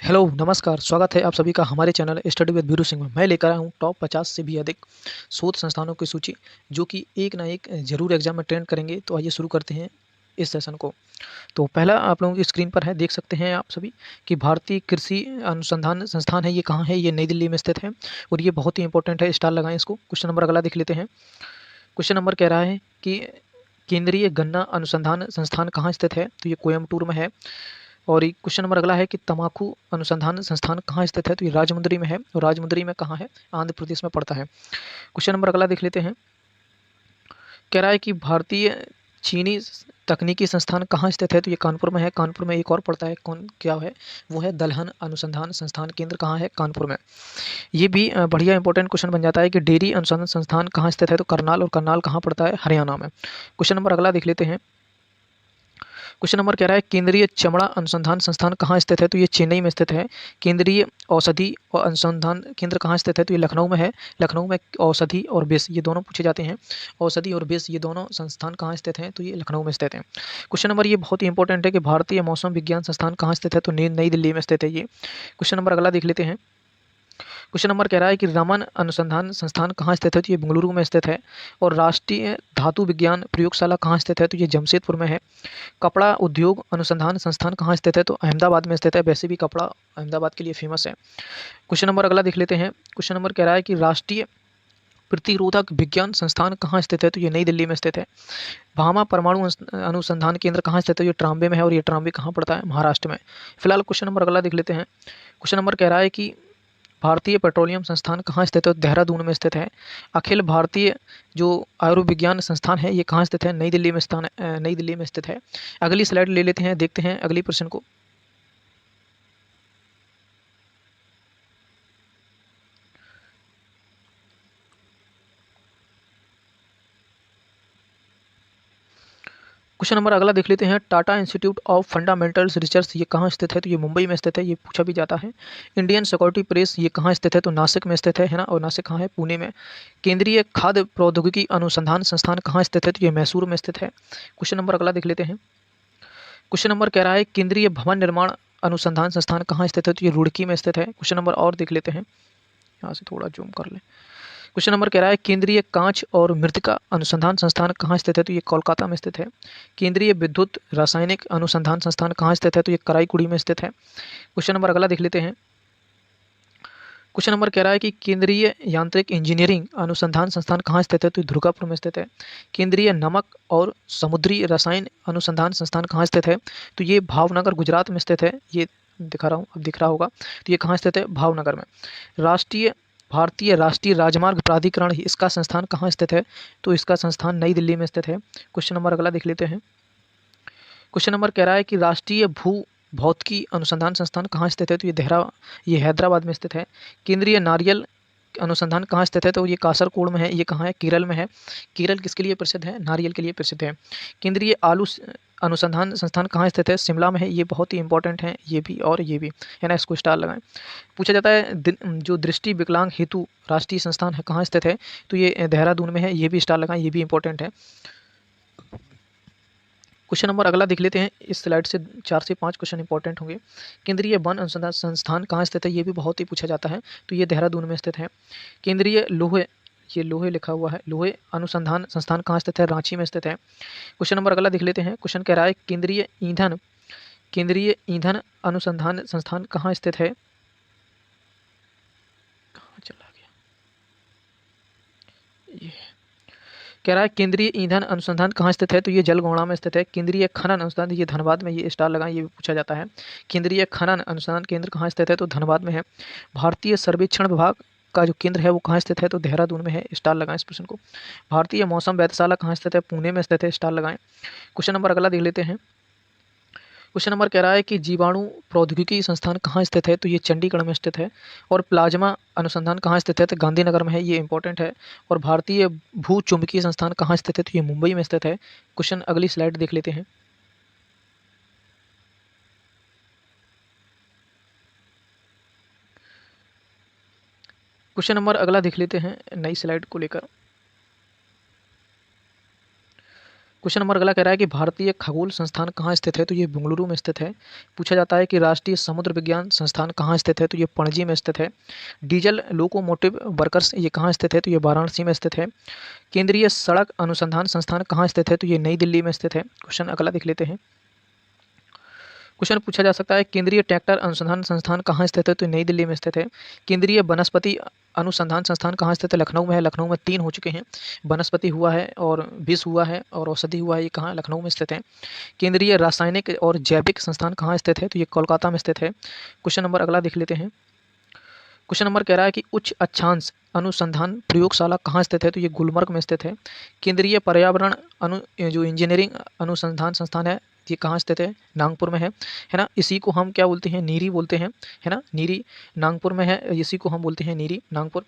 Hello, नमस्कार। स्वागत है आप सभी का हमारे channel study with Veeru Singh में। मैं लेकर आया हूँ टॉप 50 से भी अधिक शोध संस्थानों की सूची, जो कि एक ना एक ज़रूर एग्जाम में ट्रेंड करेंगे। तो आइए शुरू करते हैं इस सेशन को। तो पहला आप लोगों की स्क्रीन पर है, देख सकते हैं आप सभी कि भारतीय कृषि अनुसंधान संस्थान है। ये कहाँ है? ये नई दिल्ली में स्थित है और ये बहुत ही इंपॉर्टेंट है, स्टार लगाएं इसको। क्वेश्चन नंबर अगला देख लेते हैं। क्वेश्चन नंबर कह रहा है कि केंद्रीय गन्ना अनुसंधान संस्थान कहाँ स्थित है? तो ये कोयम्बटूर में है। और ये क्वेश्चन नंबर अगला है कि तम्बाकू अनुसंधान संस्थान कहाँ स्थित है? तो ये राजमुंदरी में है। और राजमुंदरी में कहाँ है? आंध्र प्रदेश में पड़ता है। क्वेश्चन नंबर अगला देख लेते हैं। कह रहा है कि भारतीय चीनी तकनीकी संस्थान कहाँ स्थित है? तो ये कानपुर में है। कानपुर में एक और पड़ता है, कौन क्या है? वो है दलहन अनुसंधान संस्थान केंद्र कहाँ है? कानपुर में। ये भी बढ़िया इंपॉर्टेंट क्वेश्चन बन जाता है कि डेयरी अनुसंधान संस्थान कहाँ स्थित है? तो करनाल, और करनाल कहाँ पड़ता है? हरियाणा में। क्वेश्चन नंबर अगला देख लेते हैं। क्वेश्चन नंबर कह रहा है केंद्रीय चमड़ा अनुसंधान संस्थान कहाँ स्थित है? तो ये चेन्नई में स्थित है। केंद्रीय औषधि और अनुसंधान केंद्र कहाँ स्थित है? तो ये लखनऊ में है। लखनऊ में औषधि और विष ये दोनों पूछे जाते हैं। औषधि और विष ये दोनों संस्थान कहाँ स्थित हैं? तो ये लखनऊ में स्थित है। क्वेश्चन नंबर ये बहुत ही इंपॉर्टेंट है कि भारतीय मौसम विज्ञान संस्थान कहाँ स्थित है? तो नई दिल्ली में स्थित है ये। क्वेश्चन नंबर अगला देख लेते हैं। क्वेश्चन नंबर कह रहा है कि रमन अनुसंधान संस्थान कहाँ स्थित है? तो ये बेंगलुरु में स्थित है। और राष्ट्रीय धातु विज्ञान प्रयोगशाला कहाँ स्थित है? तो ये जमशेदपुर में है। कपड़ा उद्योग अनुसंधान संस्थान कहाँ स्थित है? तो अहमदाबाद में स्थित है। वैसे भी कपड़ा अहमदाबाद के लिए फेमस है। क्वेश्चन नंबर अगला देख लेते हैं। क्वेश्चन नंबर कह रहा है कि राष्ट्रीय प्रतिरोधक विज्ञान संस्थान कहाँ स्थित है? तो ये नई दिल्ली में स्थित है। भामा परमाणु अनुसंधान केंद्र कहाँ स्थित है? ये ट्राम्बे में है। और ये ट्राम्बे कहाँ पड़ता है? महाराष्ट्र में। फिलहाल क्वेश्चन नंबर अगला देख लेते हैं। क्वेश्चन नंबर कह रहा है कि भारतीय पेट्रोलियम संस्थान कहाँ स्थित है? तो देहरादून में स्थित है। अखिल भारतीय जो आयुर्विज्ञान संस्थान है ये कहाँ स्थित है? नई दिल्ली में नई दिल्ली में स्थित है। अगली स्लाइड ले लेते हैं, देखते हैं अगली प्रश्न को। क्वेश्चन नंबर अगला देख लेते हैं। Tata institute of fundamentals research ये कहाँ स्थित है? तो ये मुंबई में स्थित है। ये पूछा भी जाता है। इंडियन सिक्योरिटी प्रेस ये कहाँ स्थित है? तो नासिक में स्थित है ना। और नासिक कहाँ है? पुणे में। केंद्रीय खाद्य प्रौद्योगिकी अनुसंधान संस्थान कहाँ स्थित है? तो ये मैसूर में स्थित है। क्वेश्चन नंबर अगला देख लेते हैं। क्वेश्चन नंबर कह रहा है केंद्रीय भवन निर्माण अनुसंधान संस्थान कहाँ स्थित है? तो ये रुड़की में स्थित है। क्वेश्चन नंबर और देख लेते हैं, यहाँ से थोड़ा जूम कर ले। क्वेश्चन नंबर कह रहा है केंद्रीय कांच और मृतिका अनुसंधान संस्थान कहाँ स्थित है? तो ये कोलकाता में स्थित है। केंद्रीय विद्युत रासायनिक अनुसंधान संस्थान कहाँ स्थित है? तो ये कराईकुड़ी में स्थित है। क्वेश्चन नंबर अगला देख लेते हैं। क्वेश्चन नंबर कह रहा है कि केंद्रीय यांत्रिक इंजीनियरिंग अनुसंधान संस्थान कहाँ स्थित है? तो ये दुर्गापुर में स्थित है। केंद्रीय नमक और समुद्री रसायन अनुसंधान संस्थान कहाँ स्थित है? तो ये भावनगर गुजरात में स्थित है। ये दिखा रहा हूँ, अब दिख रहा होगा। तो ये कहाँ स्थित है? भावनगर में। राष्ट्रीय भारतीय राष्ट्रीय राजमार्ग प्राधिकरण इसका संस्थान कहाँ स्थित है? तो इसका संस्थान नई दिल्ली में स्थित है। क्वेश्चन नंबर अगला देख लेते हैं। क्वेश्चन नंबर कह रहा है कि राष्ट्रीय भू भौतिकी अनुसंधान संस्थान कहाँ स्थित है? तो ये हैदराबाद में स्थित है। केंद्रीय नारियल अनुसंधान कहाँ स्थित है? तो ये कासरकोड में है। ये कहाँ है? केरल में है। केरल किसके लिए प्रसिद्ध है? नारियल के लिए प्रसिद्ध है। केंद्रीय अनुसंधान संस्थान कहाँ स्थित है? शिमला में है। ये बहुत ही इंपॉर्टेंट है, ये भी और ये भी, है ना। इसको स्टार लगाएं। पूछा जाता है जो दृष्टि विकलांग हेतु राष्ट्रीय संस्थान है कहाँ स्थित है? तो ये देहरादून में है। ये भी स्टार लगाएं, ये भी इंपॉर्टेंट है। क्वेश्चन नंबर अगला देख लेते हैं। इस स्लाइड से 4 से 5 क्वेश्चन इंपॉर्टेंट होंगे। केंद्रीय वन अनुसंधान संस्थान कहाँ स्थित है? ये भी बहुत ही पूछा जाता है। तो ये देहरादून में स्थित है। केंद्रीय लोहे, ये लोहे लिखा हुआ है, लोहे अनुसंधान संस्थान कहाँ स्थित है? रांची में स्थित है। क्वेश्चन नंबर अगला देख लेते हैं। क्वेश्चन कह रहा है केंद्रीय ईंधन अनुसंधान संस्थान कहाँ स्थित है? कहाँ चला गया ये? कह रहा है केंद्रीय ईंधन अनुसंधान कहाँ स्थित है? तो ये जलगोड़ा में स्थित है। केंद्रीय खनन अनुसंधान ये धनबाद में, ये स्टार लगाएं, ये भी पूछा जाता है। केंद्रीय खनन अनुसंधान केंद्र कहाँ स्थित है? तो धनबाद में है। भारतीय सर्वेक्षण विभाग का जो केंद्र है वो कहाँ स्थित है? तो देहरादून में है। स्टार लगाएं इस प्रश्न को। भारतीय मौसम वेधशाला कहाँ स्थित है? पुणे में स्थित है। स्टार लगाएं। क्वेश्चन नंबर अगला देख लेते हैं। क्वेश्चन नंबर कह रहा है कि जीवाणु प्रौद्योगिकी संस्थान कहाँ स्थित है? तो ये चंडीगढ़ में स्थित है। और प्लाज्मा अनुसंधान कहाँ स्थित है? तो गांधीनगर में है। ये इंपॉर्टेंट है। और भारतीय भू चुंबकीय संस्थान कहाँ स्थित है? तो ये मुंबई में स्थित है। क्वेश्चन अगली स्लाइड देख लेते हैं। क्वेश्चन नंबर अगला देख लेते हैं नई स्लाइड को लेकर। क्वेश्चन नंबर अगला कह रहा है कि भारतीय खगोल संस्थान कहाँ स्थित है, तो ये बेंगलुरु में स्थित है। पूछा जाता है कि राष्ट्रीय समुद्र विज्ञान संस्थान कहाँ स्थित है, तो ये पणजी में स्थित है। डीजल लोकोमोटिव वर्कर्स ये कहाँ स्थित है, तो ये वाराणसी में स्थित है। केंद्रीय सड़क अनुसंधान संस्थान कहाँ स्थित है, तो ये नई दिल्ली में स्थित है। क्वेश्चन अगला देख लेते हैं। क्वेश्चन पूछा जा सकता है केंद्रीय ट्रैक्टर अनुसंधान संस्थान कहाँ स्थित है, तो नई दिल्ली में स्थित है। केंद्रीय वनस्पति अनुसंधान संस्थान कहाँ स्थित है, लखनऊ में है। लखनऊ में 3 हो चुके हैं, वनस्पति हुआ है और विष हुआ है और औषधि हुआ है, ये कहाँ लखनऊ में स्थित है। केंद्रीय रासायनिक और जैविक संस्थान कहाँ स्थित है, तो ये कोलकाता में स्थित है। क्वेश्चन नंबर अगला देख लेते हैं। क्वेश्चन नंबर कह रहा है कि उच्च अक्षांश अनुसंधान प्रयोगशाला कहाँ स्थित है, तो ये गुलमर्ग में स्थित है। केंद्रीय पर्यावरण जो इंजीनियरिंग अनुसंधान संस्थान है, ये कहाँ स्थित है, नागपुर में है ना। इसी को हम क्या बोलते हैं, नीरी बोलते हैं, है ना। नीरी नागपुर में है, इसी को हम बोलते हैं नीरी नागपुर।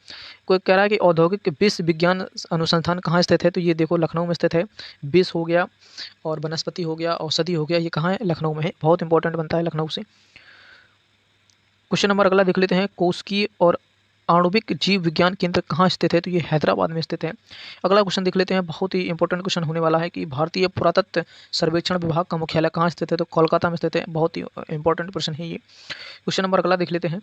कोई कह रहा है कि औद्योगिक विष विज्ञान अनुसंधान कहाँ स्थित है, तो ये देखो लखनऊ में स्थित है। विष हो गया और वनस्पति हो गया, औषधि हो गया, ये कहाँ है, लखनऊ में है। बहुत इंपॉर्टेंट बनता है लखनऊ से। क्वेश्चन नंबर अगला देख लेते हैं। कोशिकीय और आणविक जीव विज्ञान केंद्र कहाँ स्थित है, तो ये हैदराबाद में स्थित है। अगला क्वेश्चन देख लेते हैं, बहुत ही इंपॉर्टेंट क्वेश्चन होने वाला है कि भारतीय पुरातत्व सर्वेक्षण विभाग का मुख्यालय कहाँ स्थित है, तो कोलकाता में स्थित है। बहुत ही इंपॉर्टेंट प्रश्न है ये। क्वेश्चन नंबर अगला देख लेते हैं।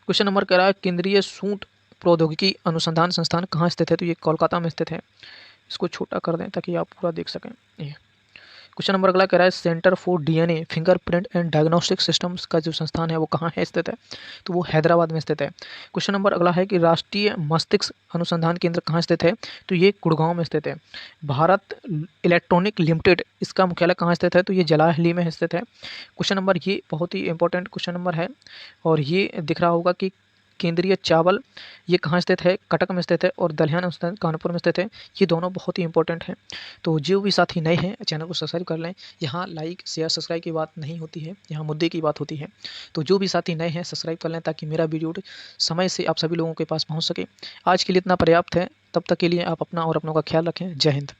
क्वेश्चन नंबर कह रहा है केंद्रीय सूट प्रौद्योगिकी अनुसंधान संस्थान कहाँ स्थित है, तो ये कोलकाता में स्थित है। इसको छोटा कर दें ताकि आप पूरा देख सकें। ये क्वेश्चन नंबर अगला कह रहा है centre for DNA fingerprint and diagnostic systems का जो संस्थान है वो कहाँ है स्थित है, तो वो हैदराबाद में स्थित है। क्वेश्चन नंबर अगला है कि राष्ट्रीय मस्तिष्क अनुसंधान केंद्र कहाँ स्थित है, तो ये गुड़गांव में स्थित है। भारत इलेक्ट्रॉनिक लिमिटेड इसका मुख्यालय कहाँ स्थित है, तो ये जलाहली में स्थित है। क्वेश्चन नंबर ये बहुत ही इंपॉर्टेंट क्वेश्चन नंबर है और ये दिख रहा होगा कि केंद्रीय चावल ये कहाँ स्थित है, कटक में स्थित है और दलहन अनुसंधान कानपुर में स्थित है। ये दोनों बहुत ही इंपॉर्टेंट हैं। तो जो भी साथी नए हैं चैनल को सब्सक्राइब कर लें। यहाँ लाइक शेयर सब्सक्राइब की बात नहीं होती है, यहाँ मुद्दे की बात होती है। तो जो भी साथी नए हैं सब्सक्राइब कर लें ताकि मेरा वीडियो समय से आप सभी लोगों के पास पहुँच सके। आज के लिए इतना पर्याप्त है, तब तक के लिए आप अपना और अपनों का ख्याल रखें। जय हिंद।